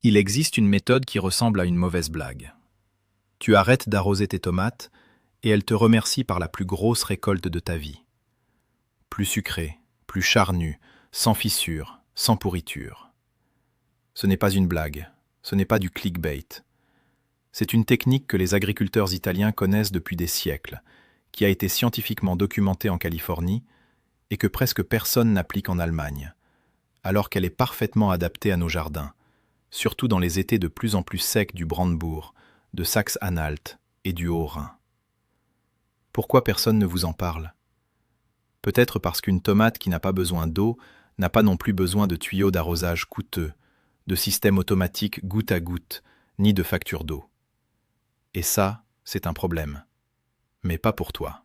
Il existe une méthode qui ressemble à une mauvaise blague. Tu arrêtes d'arroser tes tomates et elles te remercient par la plus grosse récolte de ta vie. Plus sucrée, plus charnue, sans fissures, sans pourriture. Ce n'est pas une blague, ce n'est pas du clickbait. C'est une technique que les agriculteurs italiens connaissent depuis des siècles, qui a été scientifiquement documentée en Californie et que presque personne n'applique en Allemagne, alors qu'elle est parfaitement adaptée à nos jardins, surtout dans les étés de plus en plus secs du Brandebourg, de Saxe-Anhalt et du Haut-Rhin. Pourquoi personne ne vous en parle? Peut-être parce qu'une tomate qui n'a pas besoin d'eau n'a pas non plus besoin de tuyaux d'arrosage coûteux, de systèmes automatiques goutte à goutte, ni de factures d'eau. Et ça, c'est un problème. Mais pas pour toi.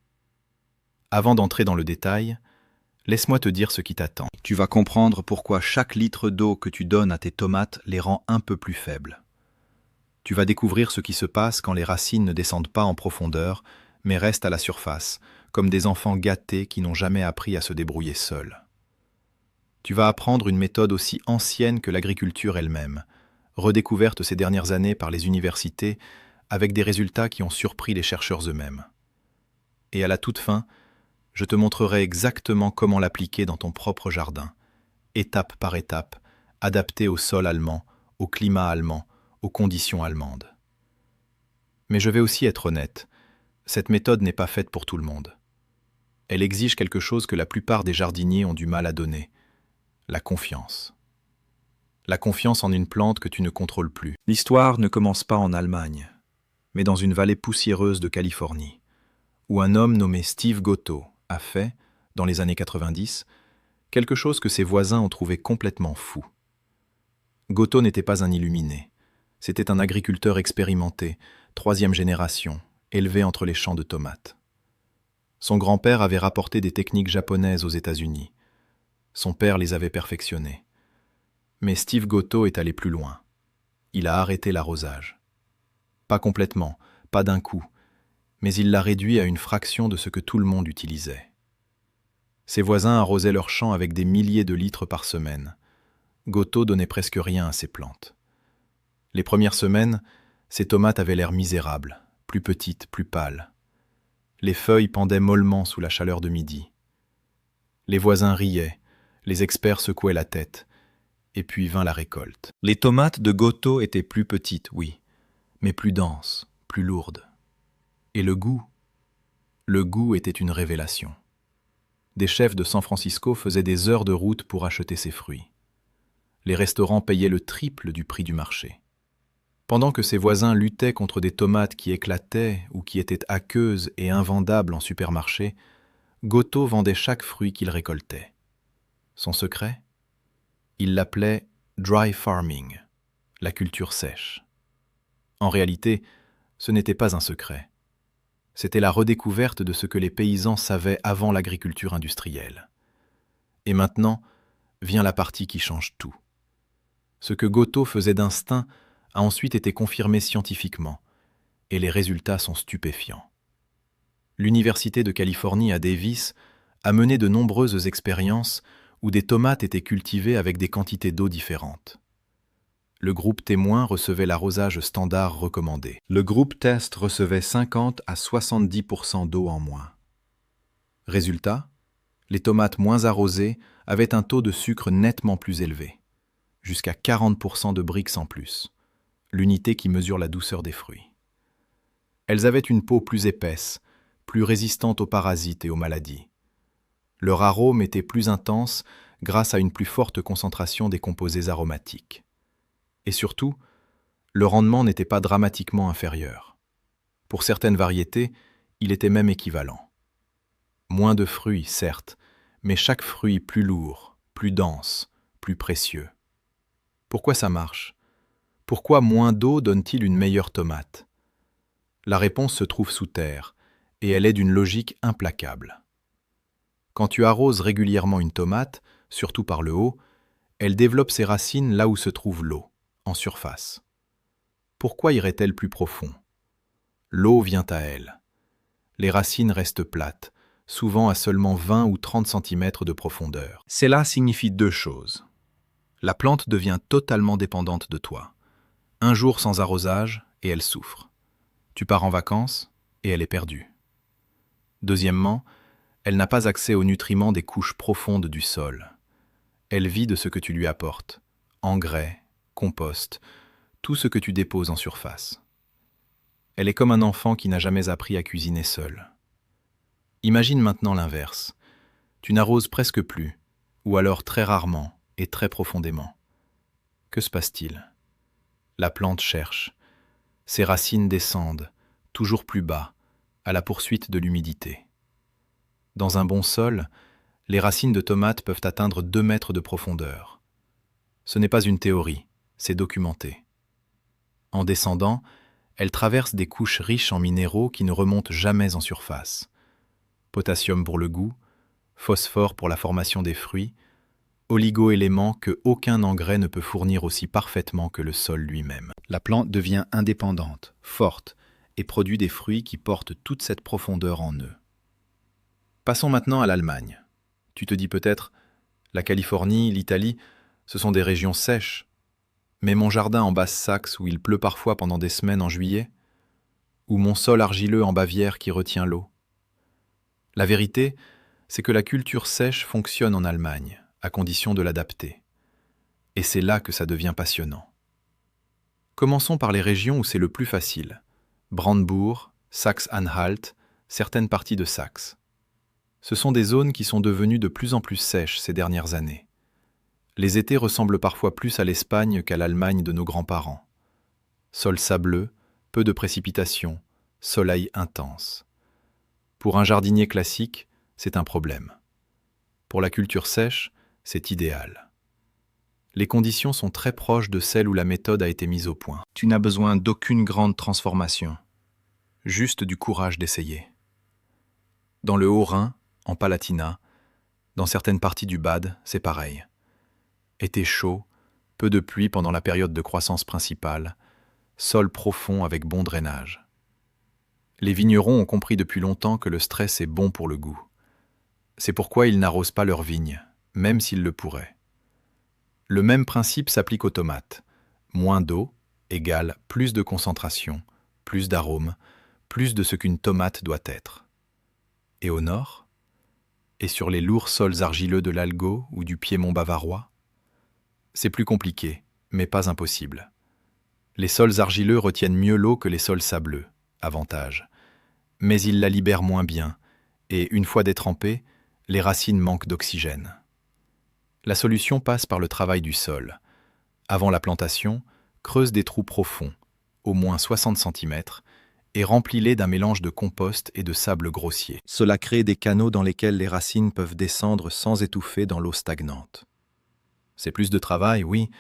Avant d'entrer dans le détail, laisse-moi te dire ce qui t'attend. Tu vas comprendre pourquoi chaque litre d'eau que tu donnes à tes tomates les rend un peu plus faibles. Tu vas découvrir ce qui se passe quand les racines ne descendent pas en profondeur, mais restent à la surface, comme des enfants gâtés qui n'ont jamais appris à se débrouiller seuls. Tu vas apprendre une méthode aussi ancienne que l'agriculture elle-même, redécouverte ces dernières années par les universités, avec des résultats qui ont surpris les chercheurs eux-mêmes. Et à la toute fin, je te montrerai exactement comment l'appliquer dans ton propre jardin, étape par étape, adapté au sol allemand, au climat allemand, aux conditions allemandes. Mais je vais aussi être honnête, cette méthode n'est pas faite pour tout le monde. Elle exige quelque chose que la plupart des jardiniers ont du mal à donner, la confiance. La confiance en une plante que tu ne contrôles plus. L'histoire ne commence pas en Allemagne, mais dans une vallée poussiéreuse de Californie, où un homme nommé Steve Gotto a fait, dans les années 90, quelque chose que ses voisins ont trouvé complètement fou. Gotto n'était pas un illuminé. C'était un agriculteur expérimenté, 3e génération, élevé entre les champs de tomates. Son grand-père avait rapporté des techniques japonaises aux États-Unis. Son père les avait perfectionnées. Mais Steve Gotto est allé plus loin. Il a arrêté l'arrosage. Pas complètement, pas d'un coup, mais il l'a réduit à une fraction de ce que tout le monde utilisait. Ses voisins arrosaient leurs champs avec des milliers de litres par semaine. Gotto donnait presque rien à ses plantes. Les premières semaines, ses tomates avaient l'air misérables, plus petites, plus pâles. Les feuilles pendaient mollement sous la chaleur de midi. Les voisins riaient, les experts secouaient la tête, et puis vint la récolte. Les tomates de Gotto étaient plus petites, oui, mais plus denses, plus lourdes. Et le goût? Le goût était une révélation. Des chefs de San Francisco faisaient des heures de route pour acheter ces fruits. Les restaurants payaient le triple du prix du marché. Pendant que ses voisins luttaient contre des tomates qui éclataient ou qui étaient aqueuses et invendables en supermarché, Gotto vendait chaque fruit qu'il récoltait. Son secret? Il l'appelait « dry farming », la culture sèche. En réalité, ce n'était pas un secret. C'était la redécouverte de ce que les paysans savaient avant l'agriculture industrielle. Et maintenant, vient la partie qui change tout. Ce que Gotto faisait d'instinct a ensuite été confirmé scientifiquement, et les résultats sont stupéfiants. L'Université de Californie à Davis a mené de nombreuses expériences où des tomates étaient cultivées avec des quantités d'eau différentes. Le groupe témoin recevait l'arrosage standard recommandé. Le groupe test recevait 50 à 70% d'eau en moins. Résultat, les tomates moins arrosées avaient un taux de sucre nettement plus élevé, jusqu'à 40% de Brix en plus, l'unité qui mesure la douceur des fruits. Elles avaient une peau plus épaisse, plus résistante aux parasites et aux maladies. Leur arôme était plus intense grâce à une plus forte concentration des composés aromatiques. Et surtout, le rendement n'était pas dramatiquement inférieur. Pour certaines variétés, il était même équivalent. Moins de fruits, certes, mais chaque fruit plus lourd, plus dense, plus précieux. Pourquoi ça marche? Pourquoi moins d'eau donne-t-il une meilleure tomate? La réponse se trouve sous terre, et elle est d'une logique implacable. Quand tu arroses régulièrement une tomate, surtout par le haut, elle développe ses racines là où se trouve l'eau, en surface. Pourquoi irait-elle plus profond? L'eau vient à elle. Les racines restent plates, souvent à seulement 20 ou 30 cm de profondeur. Cela signifie deux choses. La plante devient totalement dépendante de toi. Un jour sans arrosage, et elle souffre. Tu pars en vacances, et elle est perdue. Deuxièmement, elle n'a pas accès aux nutriments des couches profondes du sol. Elle vit de ce que tu lui apportes, engrais, compost, tout ce que tu déposes en surface. Elle est comme un enfant qui n'a jamais appris à cuisiner seul. Imagine maintenant l'inverse. Tu n'arroses presque plus, ou alors très rarement et très profondément. Que se passe-t-il? La plante cherche. Ses racines descendent, toujours plus bas, à la poursuite de l'humidité. Dans un bon sol, les racines de tomates peuvent atteindre 2 mètres de profondeur. Ce n'est pas une théorie, c'est documenté. En descendant, elles traversent des couches riches en minéraux qui ne remontent jamais en surface. Potassium pour le goût, phosphore pour la formation des fruits, oligo-éléments que aucun engrais ne peut fournir aussi parfaitement que le sol lui-même. La plante devient indépendante, forte, et produit des fruits qui portent toute cette profondeur en eux. Passons maintenant à l'Allemagne. Tu te dis peut-être, la Californie, l'Italie, ce sont des régions sèches. Mais mon jardin en Basse-Saxe où il pleut parfois pendant des semaines en juillet, ou mon sol argileux en Bavière qui retient l'eau. La vérité, c'est que la culture sèche fonctionne en Allemagne, à condition de l'adapter. Et c'est là que ça devient passionnant. Commençons par les régions où c'est le plus facile. Brandebourg, Saxe-Anhalt, certaines parties de Saxe. Ce sont des zones qui sont devenues de plus en plus sèches ces dernières années. Les étés ressemblent parfois plus à l'Espagne qu'à l'Allemagne de nos grands-parents. Sol sableux, peu de précipitations, soleil intense. Pour un jardinier classique, c'est un problème. Pour la culture sèche, c'est idéal. Les conditions sont très proches de celles où la méthode a été mise au point. Tu n'as besoin d'aucune grande transformation, juste du courage d'essayer. Dans le Haut-Rhin, en Palatinat, dans certaines parties du Bade, c'est pareil. Été chaud, peu de pluie pendant la période de croissance principale, sol profond avec bon drainage. Les vignerons ont compris depuis longtemps que le stress est bon pour le goût. C'est pourquoi ils n'arrosent pas leurs vignes, même s'ils le pourraient. Le même principe s'applique aux tomates. Moins d'eau égale plus de concentration, plus d'arôme, plus de ce qu'une tomate doit être. Et au nord? Et sur les lourds sols argileux de l'Algo ou du Piémont bavarois? C'est plus compliqué, mais pas impossible. Les sols argileux retiennent mieux l'eau que les sols sableux, avantage. Mais ils la libèrent moins bien, et une fois détrempés, les racines manquent d'oxygène. La solution passe par le travail du sol. Avant la plantation, creuse des trous profonds, au moins 60 cm, et remplis-les d'un mélange de compost et de sable grossier. Cela crée des canaux dans lesquels les racines peuvent descendre sans étouffer dans l'eau stagnante. C'est plus de travail, oui,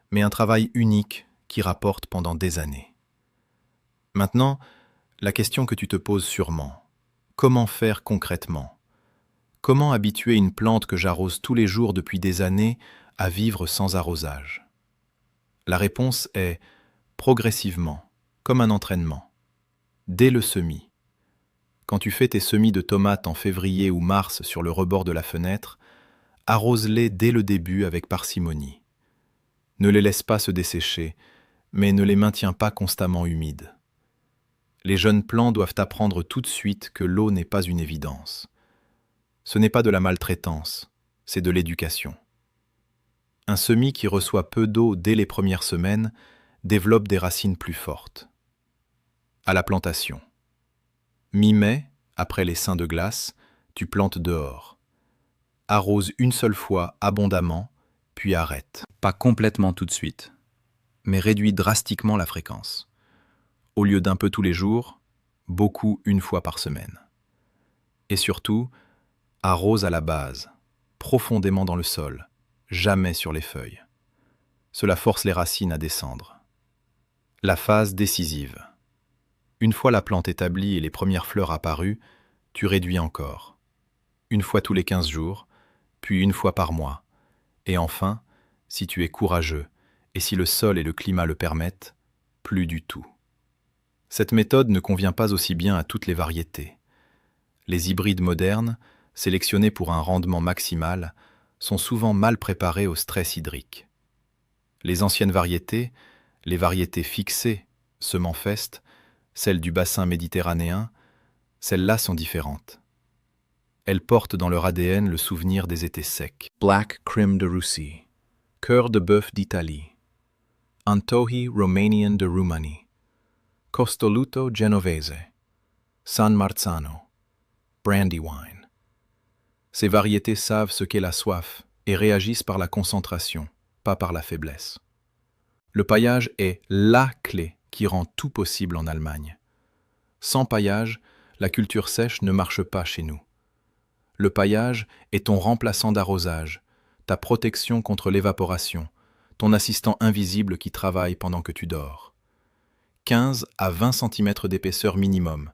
mais un travail unique qui rapporte pendant des années. Maintenant, la question que tu te poses sûrement, comment faire concrètement? Comment habituer une plante que j'arrose tous les jours depuis des années à vivre sans arrosage? La réponse est progressivement, comme un entraînement. Dès le semis. Quand tu fais tes semis de tomates en février ou mars sur le rebord de la fenêtre, arrose-les dès le début avec parcimonie. Ne les laisse pas se dessécher, mais ne les maintiens pas constamment humides. Les jeunes plants doivent apprendre tout de suite que l'eau n'est pas une évidence. Ce n'est pas de la maltraitance, c'est de l'éducation. Un semis qui reçoit peu d'eau dès les premières semaines développe des racines plus fortes. À la plantation. Mi-mai, après les seins de glace, tu plantes dehors. Arrose une seule fois abondamment, puis arrête. Pas complètement tout de suite, mais réduis drastiquement la fréquence. Au lieu d'un peu tous les jours, beaucoup une fois par semaine. Et surtout, arrose à la base, profondément dans le sol, jamais sur les feuilles. Cela force les racines à descendre. La phase décisive. Une fois la plante établie et les premières fleurs apparues, tu réduis encore. Une fois tous les 15 jours, puis une fois par mois. Et enfin, si tu es courageux, et si le sol et le climat le permettent, plus du tout. Cette méthode ne convient pas aussi bien à toutes les variétés. Les hybrides modernes, sélectionnés pour un rendement maximal, sont souvent mal préparés au stress hydrique. Les anciennes variétés, Les variétés fixées, sements-festes, celles du bassin méditerranéen, celles-là sont différentes. Elles portent dans leur ADN le souvenir des étés secs. Black Crème de Russie, Cœur de bœuf d'Italie, Antohi Romanian de Roumanie, Costoluto Genovese, San Marzano, Brandywine. Ces variétés savent ce qu'est la soif et réagissent par la concentration, pas par la faiblesse. Le paillage est LA clé qui rend tout possible en Allemagne. Sans paillage, la culture sèche ne marche pas chez nous. Le paillage est ton remplaçant d'arrosage, ta protection contre l'évaporation, ton assistant invisible qui travaille pendant que tu dors. 15 à 20 cm d'épaisseur minimum,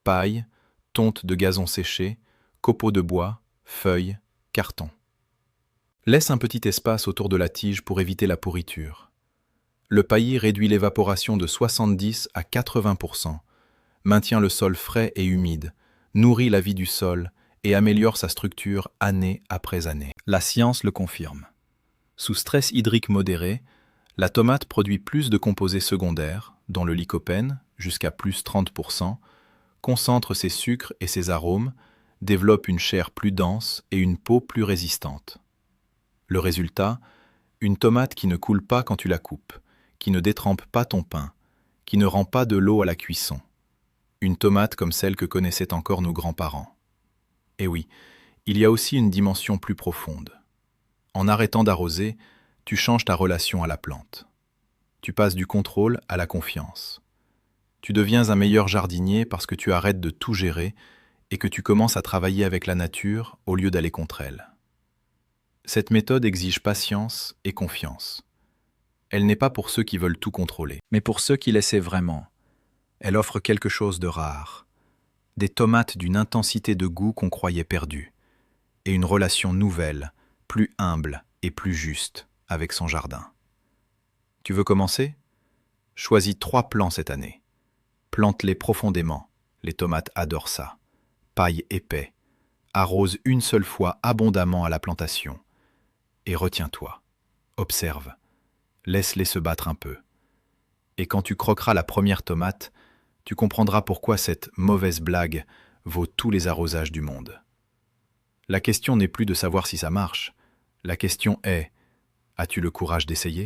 paille, tonte de gazon séché, copeaux de bois, feuilles, carton. Laisse un petit espace autour de la tige pour éviter la pourriture. Le paillis réduit l'évaporation de 70 à 80%, maintient le sol frais et humide, nourrit la vie du sol et améliore sa structure année après année. La science le confirme. Sous stress hydrique modéré, la tomate produit plus de composés secondaires, dont le lycopène, jusqu'à plus 30%, concentre ses sucres et ses arômes, développe une chair plus dense et une peau plus résistante. Le résultat, une tomate qui ne coule pas quand tu la coupes, qui ne détrempe pas ton pain, qui ne rend pas de l'eau à la cuisson. Une tomate comme celle que connaissaient encore nos grands-parents. Et oui, il y a aussi une dimension plus profonde. En arrêtant d'arroser, tu changes ta relation à la plante. Tu passes du contrôle à la confiance. Tu deviens un meilleur jardinier parce que tu arrêtes de tout gérer et que tu commences à travailler avec la nature au lieu d'aller contre elle. Cette méthode exige patience et confiance. Elle n'est pas pour ceux qui veulent tout contrôler, mais pour ceux qui l'essaient vraiment. Elle offre quelque chose de rare. Des tomates d'une intensité de goût qu'on croyait perdue, et une relation nouvelle, plus humble et plus juste avec son jardin. Tu veux commencer ? Choisis 3 plants cette année. Plante-les profondément, les tomates adorent ça. Paille épais, arrose une seule fois abondamment à la plantation. Et retiens-toi, observe, laisse-les se battre un peu. Et quand tu croqueras la première tomate, tu comprendras pourquoi cette mauvaise blague vaut tous les arrosages du monde. La question n'est plus de savoir si ça marche. La question est, as-tu le courage d'essayer ?